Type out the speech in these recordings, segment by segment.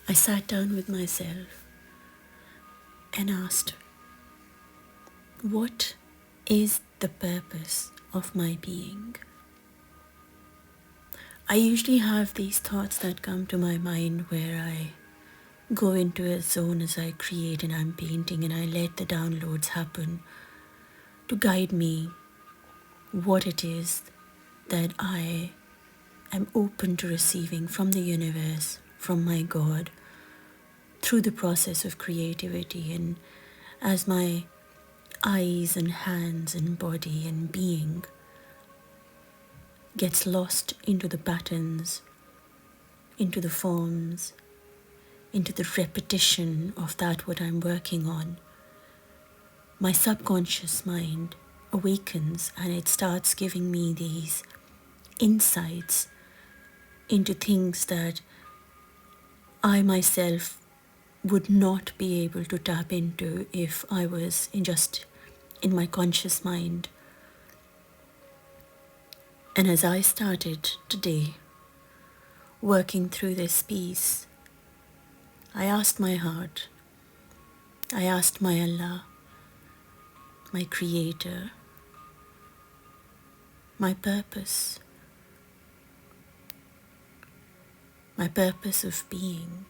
I sat down with myself and asked, what is the purpose of my being? I usually have these thoughts that come to my mind where I go into a zone as I create and I'm painting, and I let the downloads happen to guide me what it is that I am open to receiving from the universe, from my God, through the process of creativity. And as my eyes and hands and body and being gets lost into the patterns, into the forms, into the repetition of that what I'm working on, my subconscious mind awakens and it starts giving me these insights into things that I myself would not be able to tap into if I was just in my conscious mind. And as I started today working through this piece, I asked my heart, I asked my Allah, my Creator, my purpose of being.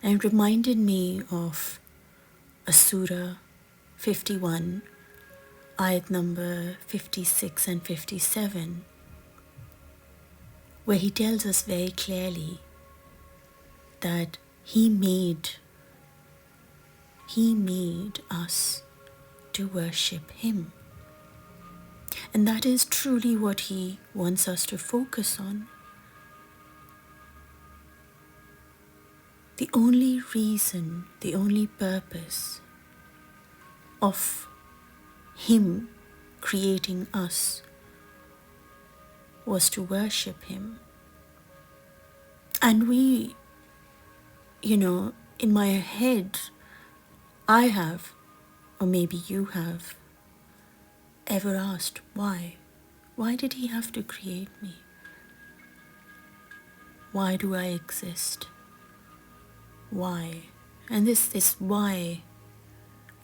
And it reminded me of a Surah 51, ayat number 56 and 57, where he tells us very clearly that he made us to worship him. And that is truly what he wants us to focus on. The only reason, the only purpose of him creating us was to worship him. And we, in my head, I have, or maybe you have, ever asked why? Why did he have to create me? Why do I exist? Why? And this why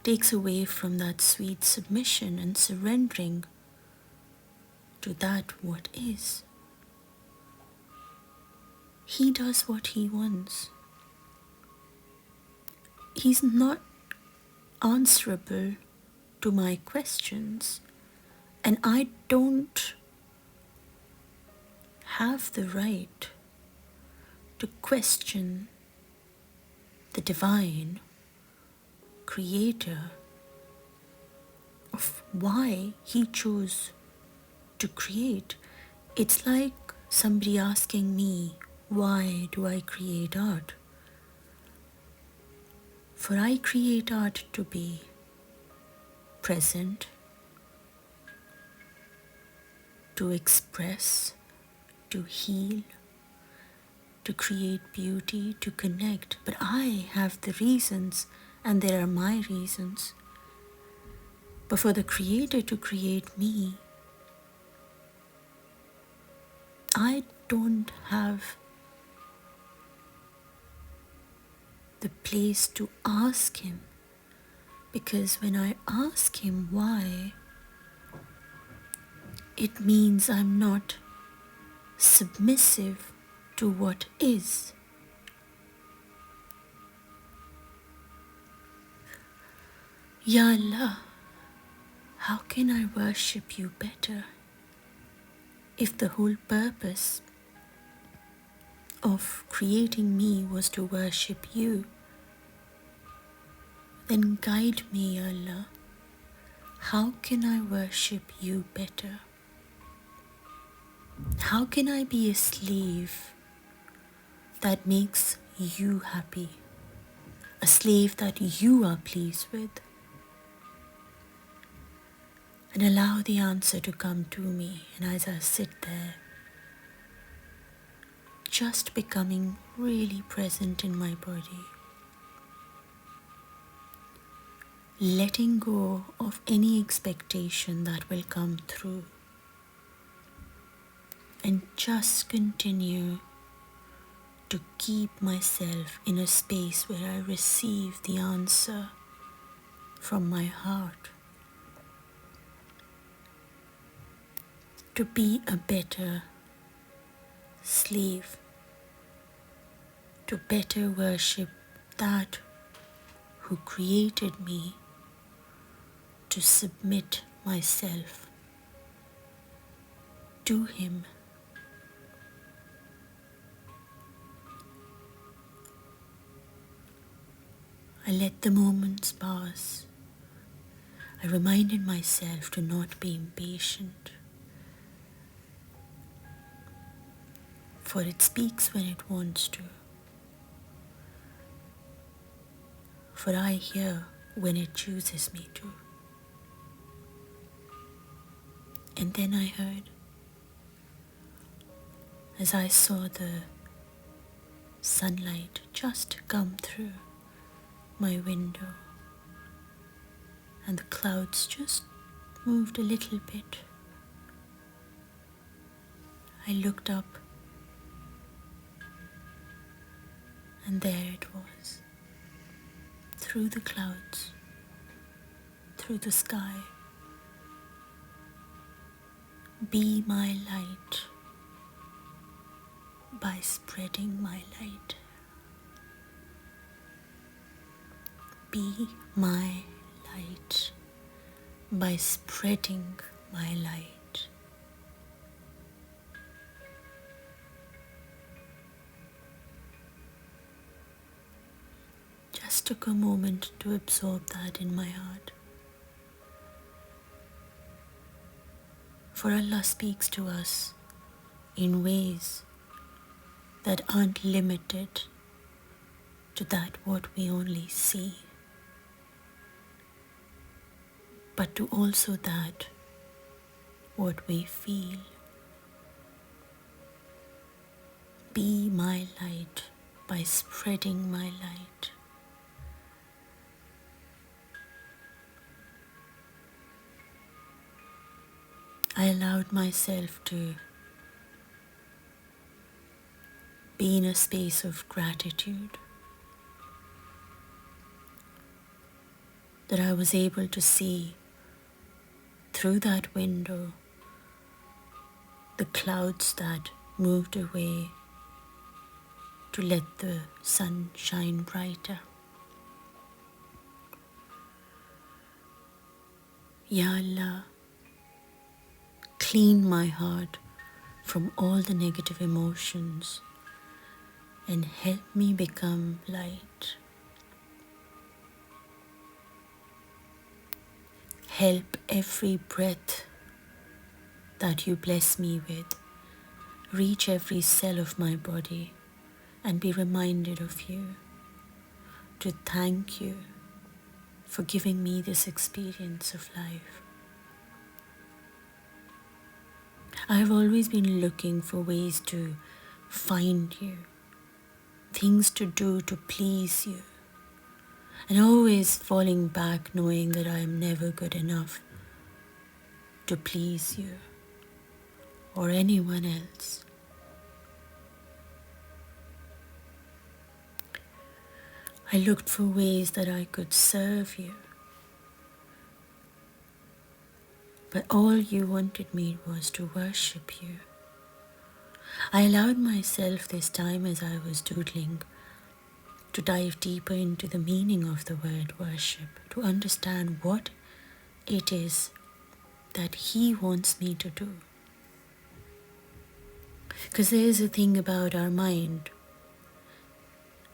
takes away from that sweet submission and surrendering to that what is. He does what he wants. He's not answerable to my questions, and I don't have the right to question the divine creator of why he chose to create. It's like somebody asking me, why do I create art? For I create art to be present, to express, to heal, to create beauty, to connect. But I have the reasons, and there are my reasons. But for the Creator to create me, I don't have the place to ask him. Because when I ask him why, it means I'm not submissive to what is. Ya Allah, how can I worship you better if the whole purpose of creating me was to worship you? Then guide me, Ya Allah. How can I worship you better? How can I be a slave that makes you happy? A slave that you are pleased with? And allow the answer to come to me. And as I sit there, just becoming really present in my body, letting go of any expectation that will come through, and just continue to keep myself in a space where I receive the answer from my heart, to be a better slave, to better worship that who created me, to submit myself to him. I let the moments pass. I reminded myself to not be impatient, for it speaks when it wants to, for I hear when it chooses me to. And then I heard, as I saw the sunlight just come through my window, and the clouds just moved a little bit. I looked up, and there it was, through the clouds, through the sky. Be my light by spreading my light. Be my light by spreading my light. Just took a moment to absorb that in my heart. For Allah speaks to us in ways that aren't limited to that what we only see, but to also that what we feel. Be my light by spreading my light. I allowed myself to be in a space of gratitude, that I was able to see through that window the clouds that moved away to let the sun shine brighter. Ya Allah, clean my heart from all the negative emotions and help me become light. Help every breath that you bless me with reach every cell of my body and be reminded of you, to thank you for giving me this experience of life. I've always been looking for ways to find you, things to do to please you, and always falling back knowing that I am never good enough to please you or anyone else. I looked for ways that I could serve you, but all you wanted me was to worship you. I allowed myself this time, as I was doodling, to dive deeper into the meaning of the word worship, to understand what it is that He wants me to do. Because there is a thing about our mind.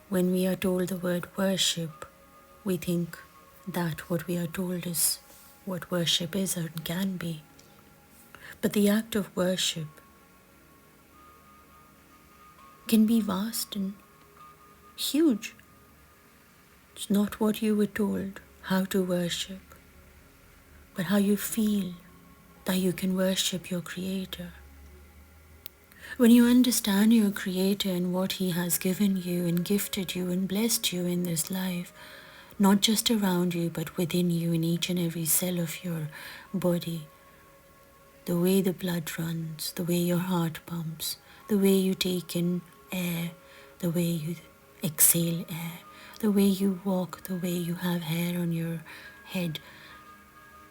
When we are told the word worship, we think that what we are told is what worship is or can be. But the act of worship can be vast and huge. It's not what you were told how to worship, but how you feel that you can worship your Creator. When you understand your Creator and what He has given you and gifted you and blessed you in this life, not just around you but within you, in each and every cell of your body, the way the blood runs, the way your heart pumps, the way you take in air, the way you exhale air, the way you walk, the way you have hair on your head,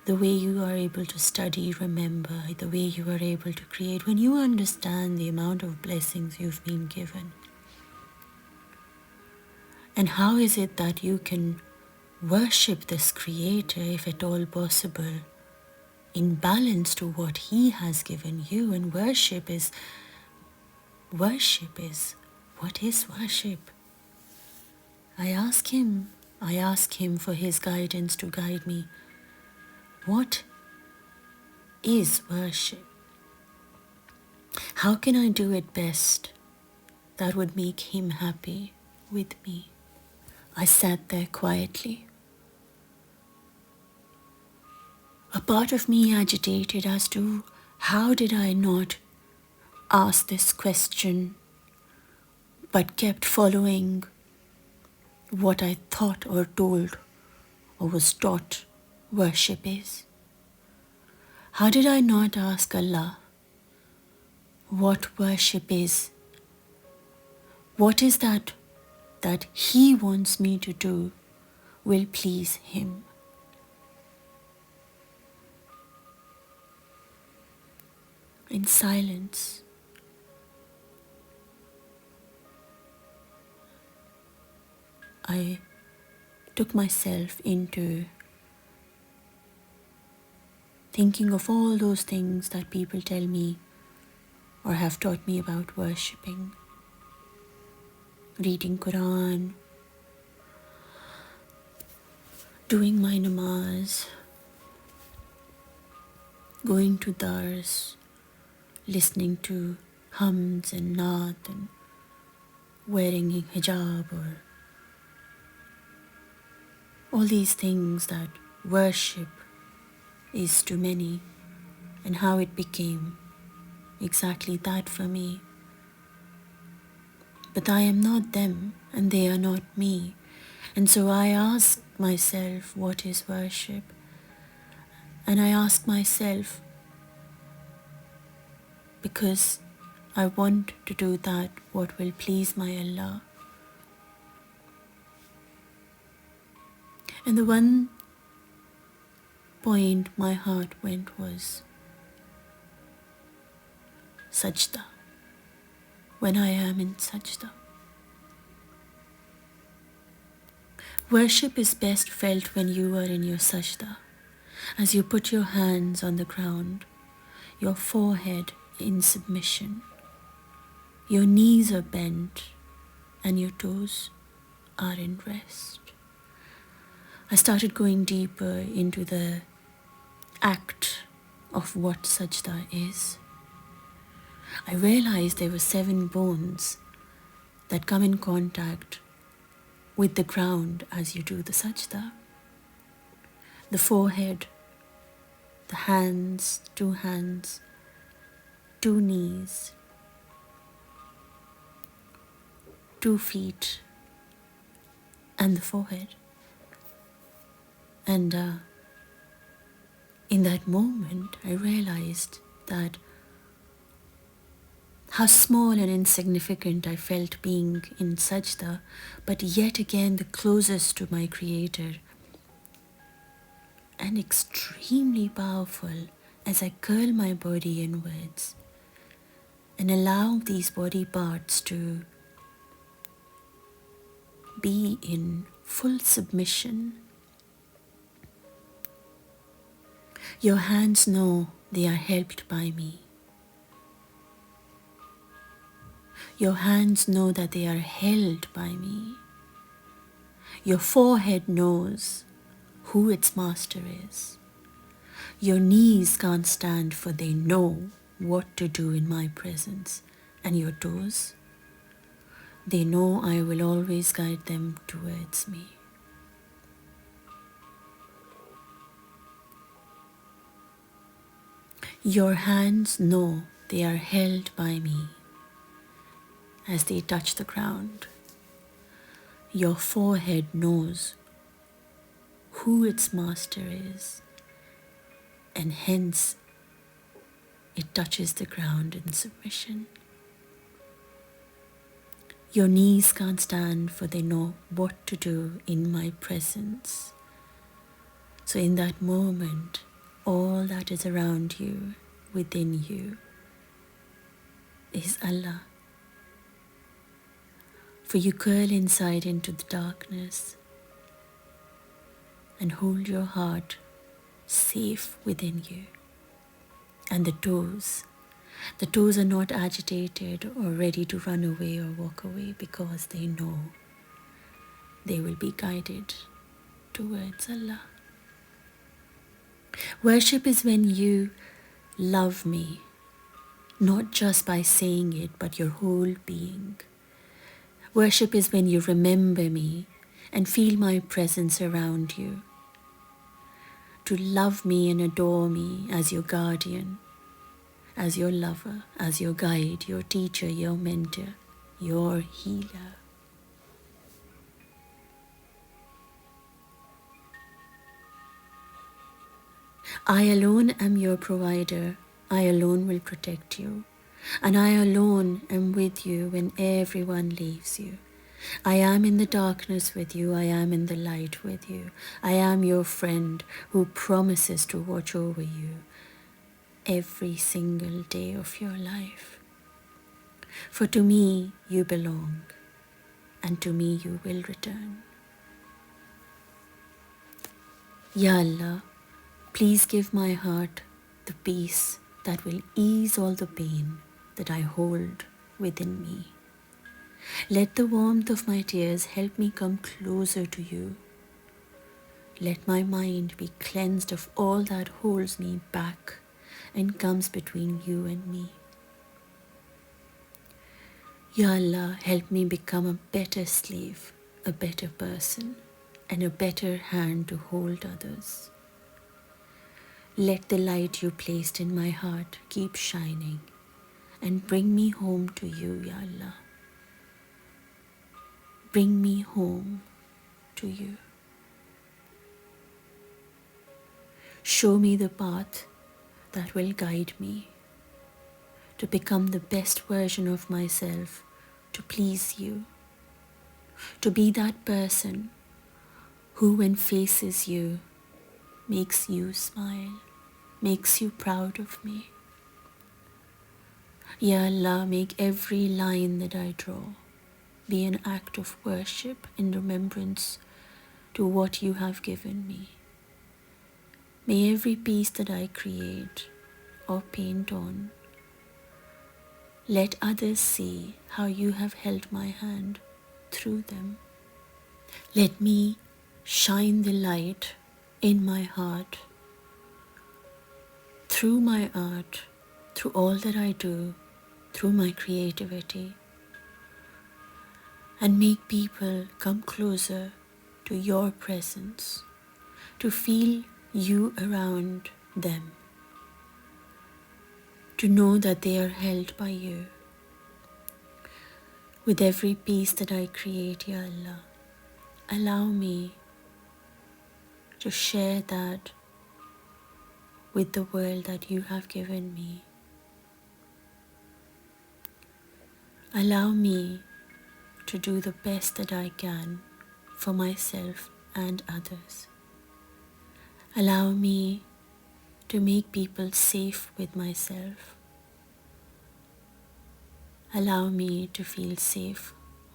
the way you are able to study, remember, the way you are able to create. When you understand the amount of blessings you've been given, and how is it that you can worship this Creator, if at all possible, in balance to what He has given you? And worship is, what is worship? I ask Him for His guidance to guide me. What is worship? How can I do it best that would make Him happy with me? I sat there quietly. A part of me agitated as to how did I not ask this question, but kept following what I thought or told or was taught worship is. How did I not ask Allah what worship is? What is that He wants me to do will please Him? In silence, I took myself into thinking of all those things that people tell me or have taught me about worshipping. Reading Quran, doing my namaz, going to dars, listening to hums and naat, and wearing hijab, or all these things that worship is to many, and how it became exactly that for me. But I am not them, and they are not me. And so I ask myself, what is worship? And I ask myself, because I want to do that what will please my Allah. And the one point my heart went was sajda. When I am in sajda. Worship is best felt when you are in your sajda, as you put your hands on the ground, your forehead in submission, your knees are bent, and your toes are in rest. I started going deeper into the act of what sajda is. I realized there were 7 bones that come in contact with the ground as you do the sajda. The forehead, the hands, 2 hands, 2 knees, 2 feet, and the forehead. And in that moment, I realized that how small and insignificant I felt being in sajda, but yet again the closest to my Creator, and extremely powerful as I curl my body inwards and allow these body parts to be in full submission. Your hands know they are helped by me. Your hands know that they are held by me. Your forehead knows who its master is. Your knees can't stand, for they know what to do in my presence. And your toes, they know I will always guide them towards me. Your hands know they are held by me as they touch the ground. Your forehead knows who its master is, and hence it touches the ground in submission. Your knees can't stand, for they know what to do in my presence. So in that moment, all that is around you, within you, is Allah. For you curl inside into the darkness and hold your heart safe within you. And the toes are not agitated or ready to run away or walk away, because they know they will be guided towards Allah. Worship is when you love me, not just by saying it, but your whole being. Worship is when you remember me and feel my presence around you. To love me and adore me as your guardian, as your lover, as your guide, your teacher, your mentor, your healer. I alone am your provider. I alone will protect you. And I alone am with you when everyone leaves you. I am in the darkness with you. I am in the light with you. I am your friend who promises to watch over you every single day of your life. For to me you belong, and to me you will return. Ya Allah, please give my heart the peace that will ease all the pain that I hold within me. Let the warmth of my tears help me come closer to you. Let my mind be cleansed of all that holds me back and comes between you and me. Ya Allah, help me become a better slave, a better person, and a better hand to hold others. Let the light you placed in my heart keep shining and bring me home to you, Ya Allah. Bring me home to you. Show me the path that will guide me to become the best version of myself, to please you, to be that person who, when faces you, makes you smile, makes you proud of me. Ya Allah, make every line that I draw be an act of worship in remembrance to what you have given me. May every piece that I create or paint on, let others see how you have held my hand through them. Let me shine the light in my heart, through my art, through all that I do, through my creativity, and make people come closer to your presence, to feel you around them, to know that they are held by you. With every piece that I create, Ya Allah, allow me to share that with the world that you have given me. Allow me to do the best that I can for myself and others. Allow me to make people safe with myself. Allow me to feel safe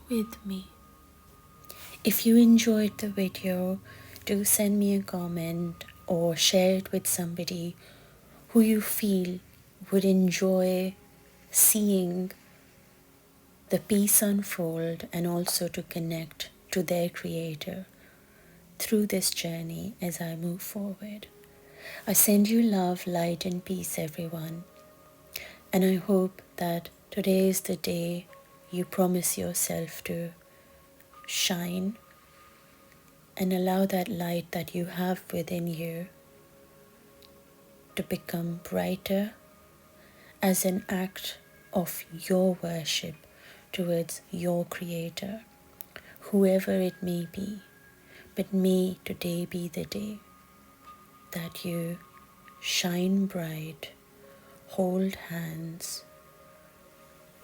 with me. If you enjoyed the video, do send me a comment or share it with somebody who you feel would enjoy seeing the piece unfold and also to connect to their creator through this journey as I move forward. I send you love, light and peace, everyone. And I hope that today is the day you promise yourself to shine and allow that light that you have within you to become brighter as an act of your worship towards your creator, whoever it may be. But may today be the day that you shine bright, hold hands,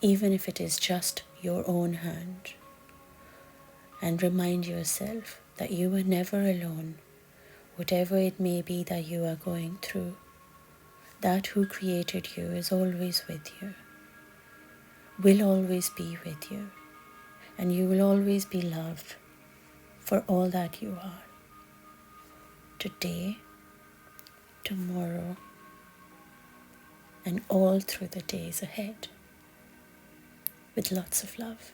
even if it is just your own hand. And remind yourself that you are never alone, whatever it may be that you are going through. That who created you is always with you, will always be with you, and you will always be loved for all that you are. Today, tomorrow, and all through the days ahead. With lots of love.